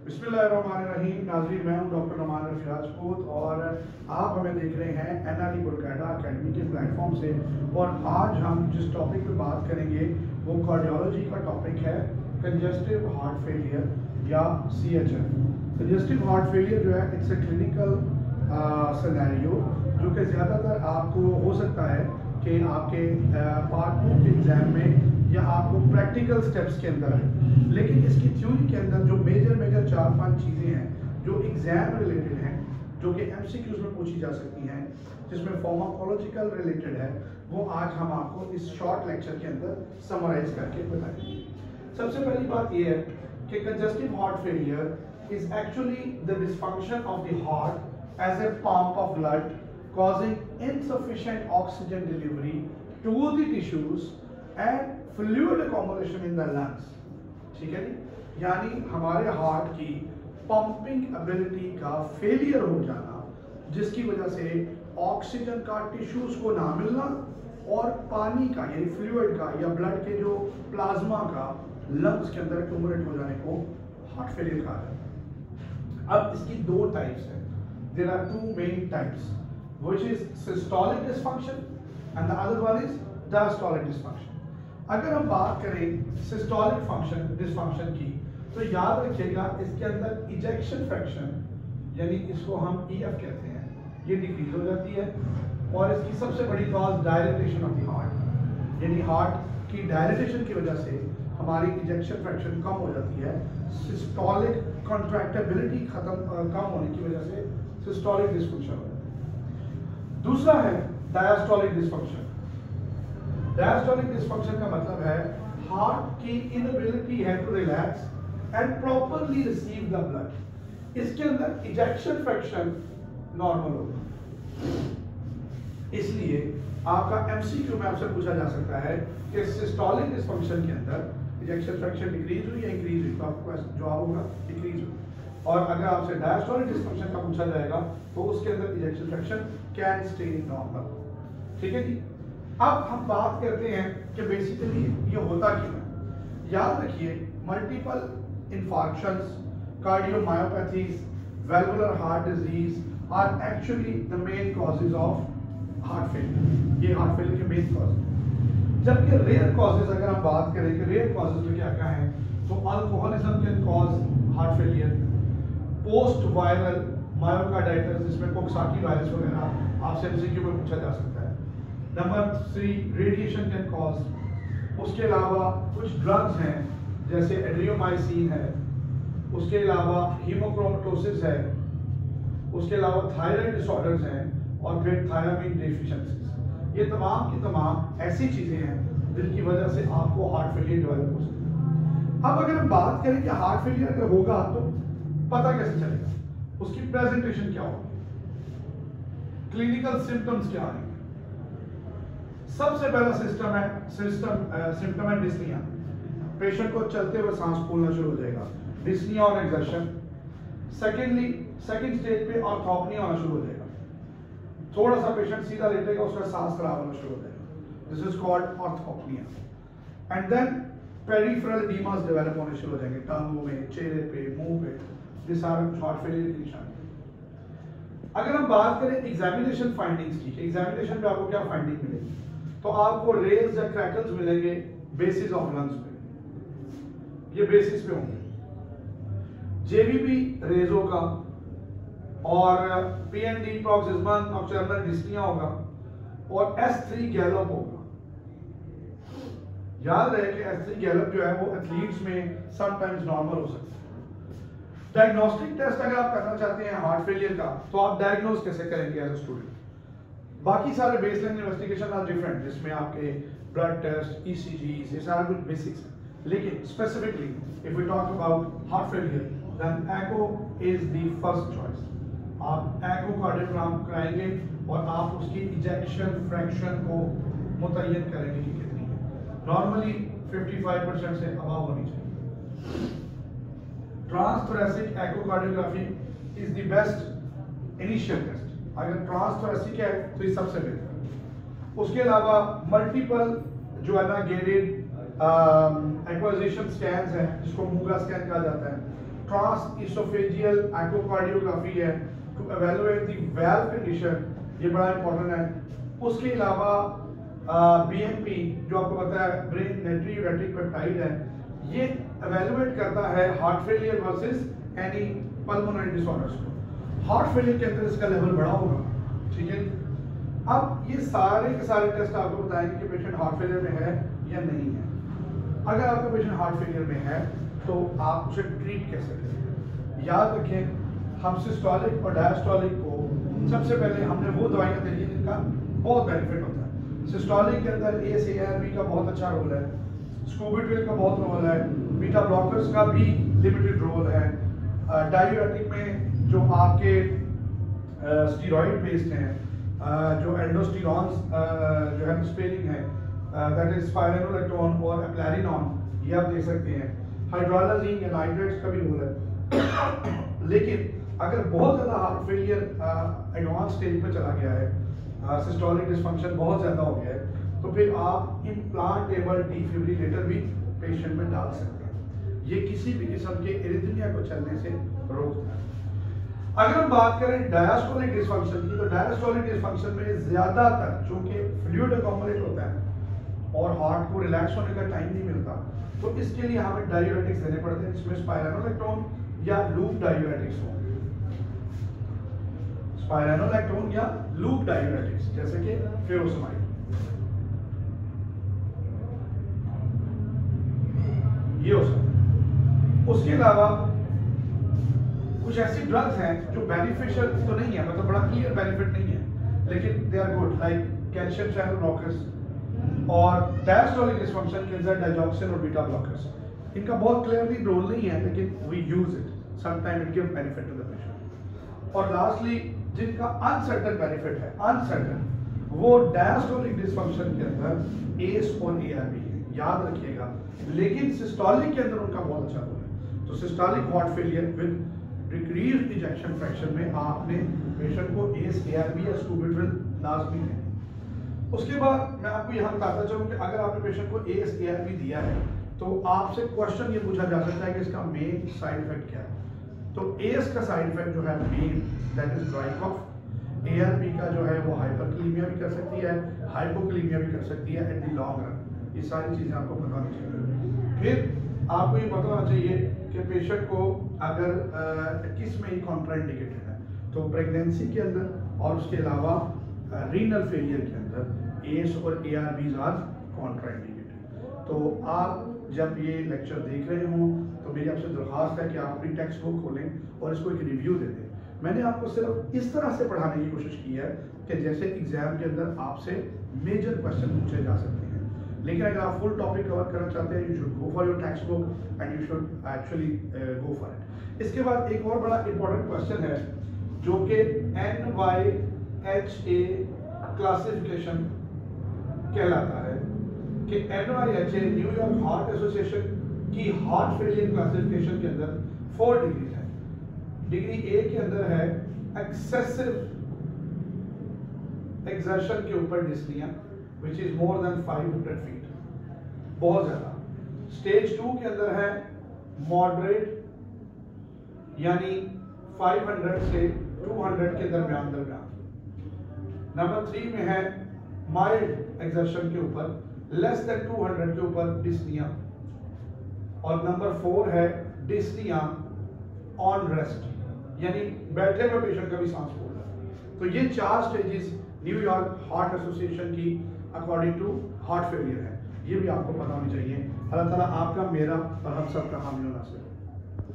बिस्मिल्लाहिर्रहमानिर्रहीम। नाज़रीन, मैं हूं डॉक्टर नमान रफ़ी राजपूत और आप हमें देख रहे हैं NRE बुलकायदा अकेडमी के प्लेटफॉर्म से। और आज हम जिस टॉपिक पे बात करेंगे वो कार्डियोलॉजी का टॉपिक है, कंजेस्टिव हार्ट फेलियर या CHF। कंजेस्टिव हार्ट फेलियर जो है इट्स ए क्लिनिकल सिनेरियो जो कि ज़्यादातर आपको हो सकता है कि आपके पार्ट 2 के एग्ज़ाम में या आपको प्रैक्टिकल स्टेप्स के अंदर है। लेकिन इसकी थ्योरी के अंदर जो मेजर 4-5 चीज़ें हैं जो एग्ज़ाम रिलेटेड हैं, जो कि MCQs में पूछी जा सकती हैं, जिसमें फार्माकोलॉजिकल रिलेटेड है, वो आज हम आपको इस शॉर्ट लेक्चर के अंदर समराइज करके बताएंगे। सबसे पहली बात ये है कि congestive heart failure is actually the dysfunction of the heart as a pump of blood causing insufficient oxygen delivery to the tissues and fluid accumulation in the lungs। ठीक है जी, यानी हमारे हार्ट की पंपिंग एबिलिटी का failure हो जाना, जिसकी वजह से ऑक्सीजन का टिश्यूज को ना मिलना और पानी का यानी फ्लूइड का या ब्लड के जो प्लाज्मा का लंग्स के अंदर एक्यूमुलेट हो जाने को हार्ट फेलियर कहा जाता है। अब इसकी दो टाइप्स हैं। There are two main types, which is systolic dysfunction and the other one is diastolic dysfunction। अगर हम बात करें systolic dysfunction की, तो याद रखिएगा इसके अंदर इजेक्शन फ्रैक्शन यानी इसको हम EF कहते हैं, ये डिक्रीज हो जाती है। और इसकी सबसे बड़ी cause dilatation of the heart, यानी हार्ट की डायलेटेशन की वजह से हमारी इजेक्शन फ्रैक्शन कम हो जाती है। सिस्टोलिक कॉन्ट्रैक्टेबिलिटी कम होने की वजह से सिस्टोलिक डिस्फंक्शन हो जाता है। दूसरा है डायस्टोलिक डिस्फंक्शन। डायस्टोलिक डिस्फंक्शन का मतलब है हार्ट की इनएबिलिटी है to relax and properly receive the blood. इसके अंदर इजेक्शन फ्रैक्शन नॉर्मल होगा। इसलिए आपका MCQ में आपसे पूछा जा सकता है कि सिस्टोलिक डिस्फंक्शन के अंदर इजेक्शन फ्रैक्शन डिक्रीज हुई या इंक्रीज हुई, तो आपको जवाब होगा डिक्रीज हुई। और अगर आपसे डायस्टोलिक डिस्फंक्शन का पूछा जाएगा तो उसके अंदर ejection fraction can stay normal. ठीक है जी। अब हम बात करते हैं कि बेसिकली ये होता क्यों है। याद रखिए multiple infarctions, cardiomyopathies, valvular heart disease are actually the main causes of heart failure. ये हार्ट फेलियर के मेन कॉज है। जबकि रेयर कॉजेज अगर हम बात करें कि रेयर कॉजेज में क्या क्या है, तो alcoholism can cause heart failure, post viral myocarditis जिसमें कोक्साकी वायरस वगैरह आपसे MCQ में पूछा जा सकता है। Number 3 radiation can cause. उसके अलावा कुछ ड्रग्स हैं जैसे एड्रियोमाइसिन है, उसके अलावा हीमोक्रोमेटोसिस है, उसके अलावा थायराइड डिसऑर्डर्स हैं और फिर थायरामिन डेफिशिएंसीज। ये तमाम की तमाम ऐसी चीजें हैं जिनकी वजह से आपको हार्ट फेलियर डेवलप हो सकता है। अब अगर हम बात करें कि हार्ट फेलियर अगर होगा तो पता कैसे चलेगा, उसकी प्रेजेंटेशन क्या होगी, क्लिनिकल सिम्टम्स क्या आएंगे। सबसे पहला सिम्टम है डिस्निया। पेशेंट को चलते हुए सांस फूलना शुरू हो जाएगा, डिस्निया और एक्सर्शन। सेकेंड स्टेज पे ऑर्थोपनिया होना शुरू हो जाएगा, थोड़ा सा पेशेंट सीधा लेटेगा, उसका सांस खराब होना शुरू हो जाएगा, this is called orthopnoea. And then peripheral oedemas develop होने शुरू हो जाएंगे, टांगों में, चेहरे पे, मुंह पे। दिस आर हार्ट फेलियर की निशानी। अगर हम बात करें एग्जामिनेशन फाइंडिंग्स की, एग्जामिनेशन पे आपको क्या फाइंडिंग मिलेगी, तो आपको रेल्स या क्रैकल्स मिलेंगे बेसिस ऑफ लंग्स पे, ये बेसिस पे होंगे। JVP रेजो का और PND प्रोक्सिस्मन नॉक्टर्नल डिस्निया होगा और S3 गैलोप होगा। याद रहे कि S3 गैलोप जो है वो एथलीट्स में समटाइम्स नॉर्मल हो सकता है। डायग्नोस्टिक टेस्ट अगर आप करना चाहते हैं हार्ट फेलियर का, तो आप डायग्नोज कैसे करेंगे एज अ स्टूडेंट। बाकी सारे बेसलाइन इन्वेस्टिगेशन आर डिफरेंट, जिसमें आपके ब्लड टेस्ट, ECGs, ये सारा कुछ बेसिक्स है। लेकिन specifically if we talk about heart failure then echo is the first choice. आप एकोकार्डियोग्राम कराएंगे और आप उसकी इजेक्शन फ्रैक्शन को मुतय्यन करेंगे कि कितनी है। नॉर्मली 55% से अबव होनी चाहिए। Transthoracic echocardiography is the best initial test. अगर ट्रांसथोरेसिक है तो ये सबसे बेहतर। उसके अलावा मल्टीपल जो है ना गेटेड एक्वाजिशन स्कैन्स हैं, जिसको मूगा स्कैन कहा जाता है, ट्रांस इसोफेजियल एकोकार्डियोग्राफी है to evaluate the valve condition, ये बड़ा इंपॉर्टेंट है। उसके अलावा बीएमपी जो आपको पता है ब्रेन नाइट्रोयूरेटिक पेप्टाइड है, ये एवेलुएट करता है heart failure versus any pulmonary disorders को। हार्ट फेलियर के अंदर इसका लेवल बड़ा होगा, ठीक है। अब ये सारे के सारे टेस्ट आपको बताएंगे कि पेशेंट हार्ट फेलियर में है या नहीं है। अगर आपका पेशेंट हार्ट फेलियर में है तो आप उसे ट्रीट कैसे करेंगे। याद रखें, हम सिस्टोलिक और डायस्टोलिक को सबसे पहले हमने वो दवाइयाँ दी जिनका बहुत बेनिफिट होता है। सिस्टोलिक के अंदर ACE-ARB का बहुत अच्छा रोल है, स्कूबिट्रिल का बहुत रोल है, बीटा ब्लॉकर्स का भी लिमिटेड रोल है। डायूरेटिक में जो आपके स्टीरॉइड बेस्ड हैं, जो एल्डोस्टेरॉन्स जो है स्पेरिंग है, दैट इज स्पाइरेनोलेक्टोन और एप्लेरिनॉन, ये आप देख सकते हैं। हाइड्रोलाजीन या नाइट्रेट्स का भी रोल है। लेकिन अगर बहुत ज़्यादा हार्ट फेलियर एडवांस स्टेज पे चला गया है, सिस्टोलिक डिसफंक्शन बहुत ज़्यादा हो गया है, तो फिर आप इम्प्लांटेबल डिफिब्रिलेटर भी पेशेंट में डाल सकते हैं। ये किसी भी किस्म के एरिथमिया को चलने से रोकता है। अगर हम बात करें डायस्टोलिक डिसफंक्शन की, तो डायस्टोलिक डिसफंक्शन में ज़्यादातर चूंकि फ्लूइड अकोमोडेट होता है और हार्ट को रिलैक्स होने का टाइम नहीं मिलता, तो इसके लिए हमें डायूरेटिक्स देने पड़ते हैं, जिसमें स्पाइरेनोलेक्टोन या लूप डायूरेटिक्स हो। स्पाइरेनोलेक्टोन या लूप डायूरेटिक्स जैसे कि फ्यूरोसमाइड, ये हो सकता है। उसके अलावा कुछ ऐसी ड्रग्स हैं जो बेनिफिशियल तो नहीं है, मतलब बड़ा क्लियर बेनिफिट नहीं है, लेकिन they are good, like calcium channel blockers और डायस्टोलिक डिसफंक्शन के अंदर डाइजॉक्सिन और बीटा ब्लॉकर्स। इनका बहुत क्लियरली रोल नहीं है, लेकिन we use it, sometime it give benefit to the patient. और लास्टली जिनका अनसर्टन बेनिफिट है, अनसर्टन, वो डायस्टोलिक डिसफंक्शन के अंदर एस और ARB है, याद रखिएगा। लेकिन सिस्टोलिक के अंदर उनका बहुत अच्छा रोल है। तो systolic heart failure with decrease ejection fraction में आपने पेशेंट को एस, ARB या स्कूबिट्रिल लाजमी है। उसके बाद मैं आपको यहाँ बताता चलूँ कि अगर आपने पेशेंट को एस, ARB दिया है तो आपसे क्वेश्चन ये पूछा जा सकता है कि इसका मेन साइड इफेक्ट क्या है। तो एस का साइड इफेक्ट जो है main, that is dry cough. ARB का जो है वो हाइपरकलीमिया भी कर सकती है, हाइपोकलीमिया भी कर सकती है एट द लॉन्ग रन। ये सारी चीज़ें आपको पता होनी चाहिए। फिर आपको ये पता होना चाहिए कि पेशेंट को अगर किस में ही कॉन्ट्राइंडिकेटेड है, तो प्रेगनेंसी के अंदर और उसके अलावा रीनल फेलियर के अंदर एस और ARBs आर कॉन्ट्राइंडिकेटेड। तो आप जब ये लेक्चर देख रहे हों तो मेरी आपसे दरख्वास्त है कि आप अपनी टेक्स्ट बुक खोलें और इसको एक रिव्यू दे दें। मैंने आपको सिर्फ इस तरह से पढ़ाने की कोशिश की है कि जैसे एग्जाम के अंदर आपसे मेजर क्वेश्चन पूछे जा सकते हैं। लेकिन अगर आप फुल टॉपिक कवर करना चाहते हैं, you should go for your text book and you should actually go for it. इसके बाद एक और बड़ा इंपॉर्टेंट क्वेश्चन है जो कि NYHA क्लासिफिकेशन कहलाता है कि NYHA न्यूयॉर्क हार्ट एसोसिएशन की हार्ट फेलियर क्लासिफिकेशन के अंदर 4 डिग्रीज है। डिग्री A के अंदर है एक्सेसिव एक्सर्शन के ऊपर dyspnoea which is more than 500 feet, बहुत ज्यादा। स्टेज 2 के अंदर है मॉडरेट, यानी 500 से 200 के दरमियान। नंबर 3 में है माइल्ड एक्सर्शन के ऊपर, लेस देन 200 के ऊपर डिस्निया। और नंबर 4 है डिस्निया ऑन रेस्ट, यानी बैठे हुए पेशेंट का भी सांस फूल रहा है। तो ये 4 स्टेजेस न्यूयॉर्क हार्ट एसोसिएशन की अकॉर्डिंग टू हार्ट फेलियर है। ये भी आपको पता होनी चाहिए। अल्लाह ताला आपका, मेरा और हम सब का हामी होना चाहिए।